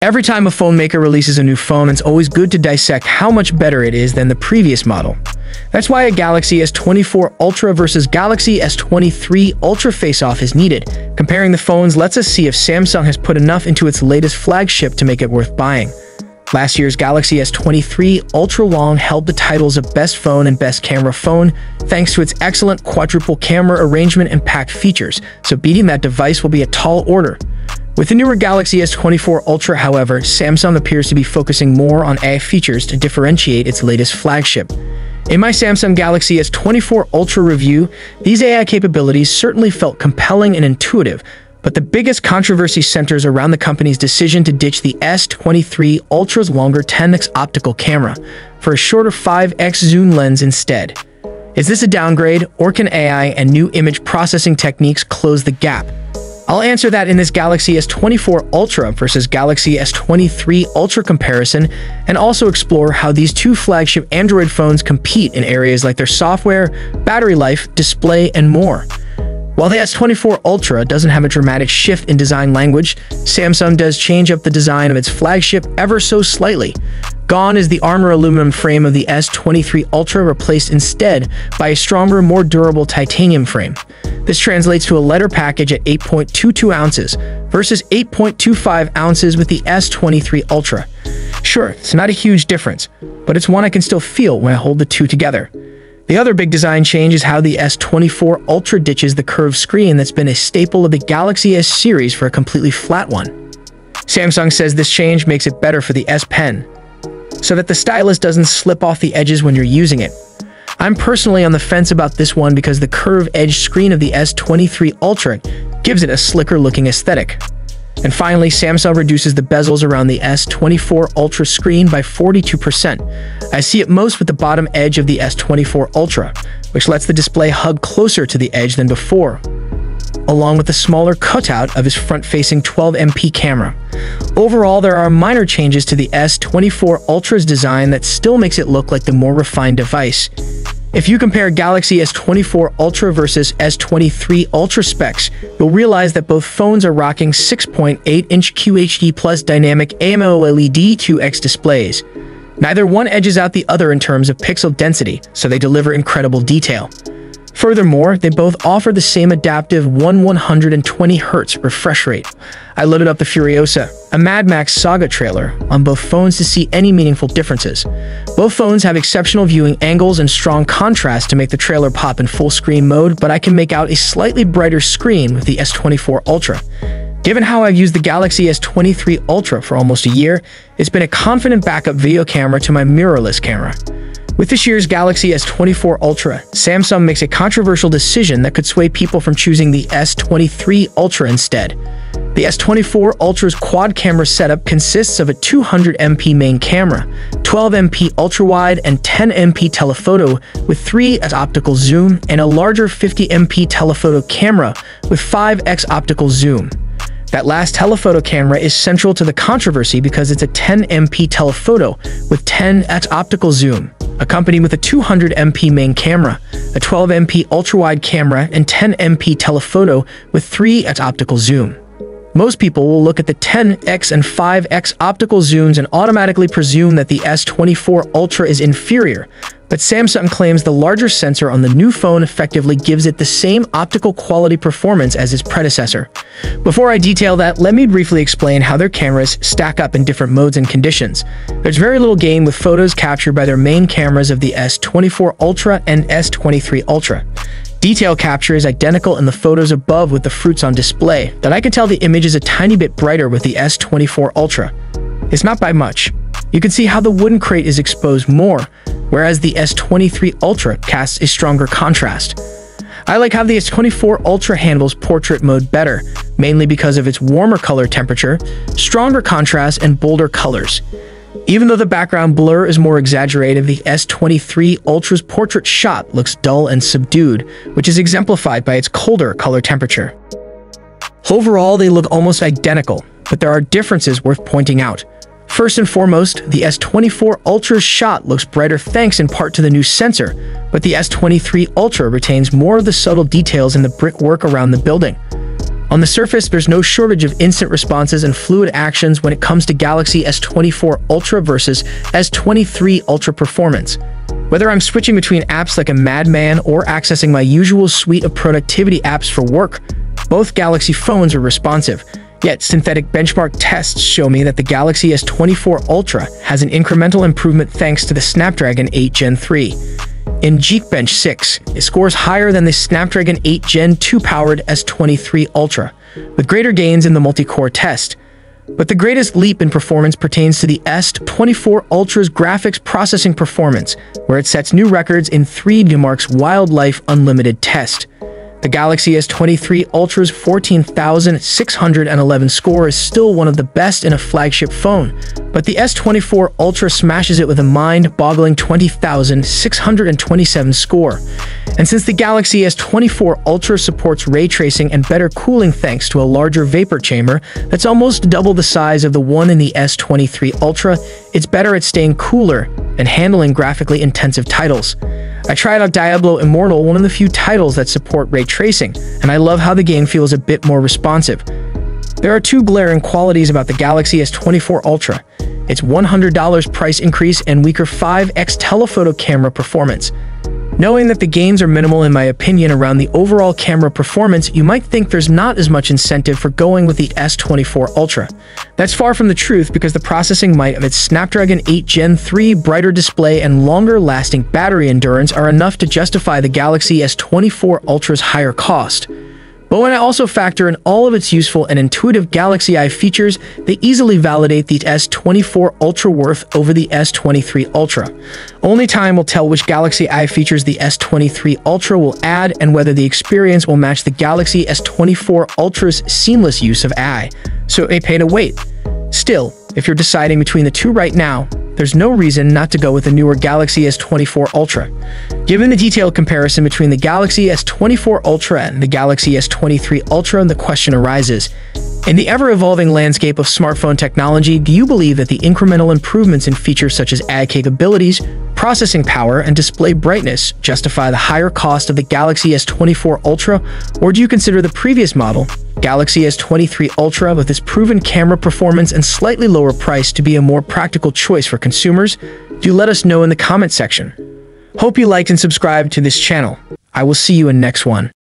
Every time a phone maker releases a new phone, it's always good to dissect how much better it is than the previous model. That's why a Galaxy S24 Ultra versus Galaxy S23 Ultra face-off is needed. Comparing the phones lets us see if Samsung has put enough into its latest flagship to make it worth buying. Last year's Galaxy S23 Ultra Long held the titles of Best Phone and Best Camera Phone thanks to its excellent quadruple camera arrangement and packed features, so beating that device will be a tall order. With the newer Galaxy S24 Ultra, however, Samsung appears to be focusing more on AI features to differentiate its latest flagship. In my Samsung Galaxy S24 Ultra review, these AI capabilities certainly felt compelling and intuitive, but the biggest controversy centers around the company's decision to ditch the S23 Ultra's longer 10x optical camera for a shorter 5x zoom lens instead. Is this a downgrade, or can AI and new image processing techniques close the gap? I'll answer that in this Galaxy S24 Ultra versus Galaxy S23 Ultra comparison, and also explore how these two flagship Android phones compete in areas like their software, battery life, display, and more. While the S24 Ultra doesn't have a dramatic shift in design language, Samsung does change up the design of its flagship ever so slightly. Gone is the armor aluminum frame of the S23 Ultra, replaced instead by a stronger, more durable titanium frame. This translates to a lighter package at 8.22 ounces versus 8.25 ounces with the S23 Ultra. Sure, it's not a huge difference, but it's one I can still feel when I hold the two together. The other big design change is how the S24 Ultra ditches the curved screen that's been a staple of the Galaxy S series for a completely flat one. Samsung says this change makes it better for the S Pen, so that the stylus doesn't slip off the edges when you're using it. I'm personally on the fence about this one because the curved edge screen of the S23 Ultra gives it a slicker-looking aesthetic. And finally, Samsung reduces the bezels around the S24 Ultra screen by 42%. I see it most with the bottom edge of the S24 Ultra, which lets the display hug closer to the edge than before, along with the smaller cutout of its front-facing 12MP camera. Overall, there are minor changes to the S24 Ultra's design that still makes it look like the more refined device. If you compare Galaxy S24 Ultra versus S23 Ultra specs, you'll realize that both phones are rocking 6.8-inch QHD Plus dynamic AMOLED 2X displays. Neither one edges out the other in terms of pixel density, so they deliver incredible detail. Furthermore, they both offer the same adaptive 120Hz refresh rate. I loaded up the Furiosa, a Mad Max Saga trailer, on both phones to see any meaningful differences. Both phones have exceptional viewing angles and strong contrast to make the trailer pop in full screen mode, but I can make out a slightly brighter screen with the S24 Ultra. Given how I've used the Galaxy S23 Ultra for almost a year, it's been a confident backup video camera to my mirrorless camera. With this year's Galaxy S24 Ultra, Samsung makes a controversial decision that could sway people from choosing the S23 Ultra instead. The S24 Ultra's quad camera setup consists of a 200MP main camera, 12MP ultra-wide, and 10MP telephoto with 3x optical zoom, and a larger 50MP telephoto camera with 5x optical zoom. That last telephoto camera is central to the controversy because it's a 10MP telephoto with 10x optical zoom, accompanied with a 200MP main camera, a 12MP ultra-wide camera, and 10MP telephoto with 3x optical zoom. Most people will look at the 10x and 5x optical zooms and automatically presume that the S24 Ultra is inferior, but Samsung claims the larger sensor on the new phone effectively gives it the same optical quality performance as its predecessor. Before I detail that, let me briefly explain how their cameras stack up in different modes and conditions. There's very little gain with photos captured by their main cameras of the S24 Ultra and S23 Ultra. Detail capture is identical in the photos above with the fruits on display, but I can tell the image is a tiny bit brighter with the S24 Ultra. It's not by much. You can see how the wooden crate is exposed more, whereas the S23 Ultra casts a stronger contrast. I like how the S24 Ultra handles portrait mode better, mainly because of its warmer color temperature, stronger contrast, and bolder colors. Even though the background blur is more exaggerated, the S23 Ultra's portrait shot looks dull and subdued, which is exemplified by its colder color temperature. Overall, they look almost identical, but there are differences worth pointing out. First and foremost, the S24 Ultra's shot looks brighter thanks in part to the new sensor, but the S23 Ultra retains more of the subtle details in the brickwork around the building. On the surface, there's no shortage of instant responses and fluid actions when it comes to Galaxy S24 Ultra versus S23 Ultra performance. Whether I'm switching between apps like a madman or accessing my usual suite of productivity apps for work, both Galaxy phones are responsive. Yet, synthetic benchmark tests show me that the Galaxy S24 Ultra has an incremental improvement thanks to the Snapdragon 8 Gen 3. In Geekbench 6, it scores higher than the Snapdragon 8 Gen 2 powered S23 Ultra, with greater gains in the multi-core test. But the greatest leap in performance pertains to the S24 Ultra's graphics processing performance, where it sets new records in 3DMark's Wildlife Unlimited test. The Galaxy S23 Ultra's 14,611 score is still one of the best in a flagship phone, but the S24 Ultra smashes it with a mind-boggling 20,627 score. And since the Galaxy S24 Ultra supports ray tracing and better cooling thanks to a larger vapor chamber that's almost double the size of the one in the S23 Ultra, it's better at staying cooler and handling graphically intensive titles. I tried out Diablo Immortal, one of the few titles that support ray tracing, and I love how the game feels a bit more responsive. There are two glaring qualities about the Galaxy S24 Ultra: its $100 price increase and weaker 5x telephoto camera performance. Knowing that the gains are minimal in my opinion around the overall camera performance, you might think there's not as much incentive for going with the S24 Ultra. That's far from the truth, because the processing might of its Snapdragon 8 Gen 3, brighter display, and longer-lasting battery endurance are enough to justify the Galaxy S24 Ultra's higher cost. But when I also factor in all of its useful and intuitive Galaxy Eye features, they easily validate the S24 Ultra worth over the S23 Ultra. Only time will tell which Galaxy Eye features the S23 Ultra will add and whether the experience will match the Galaxy S24 Ultra's seamless use of AI, so it may pay to wait. Still, if you're deciding between the two right now, there's no reason not to go with the newer Galaxy S24 Ultra. Given the detailed comparison between the Galaxy S24 Ultra and the Galaxy S23 Ultra, the question arises: in the ever-evolving landscape of smartphone technology, do you believe that the incremental improvements in features such as AI capabilities, processing power, and display brightness justify the higher cost of the Galaxy S24 Ultra, or do you consider the previous model, Galaxy S23 Ultra, with its proven camera performance and slightly lower price, to be a more practical choice for consumers? Do let us know in the comment section. Hope you liked and subscribed to this channel. I will see you in next one.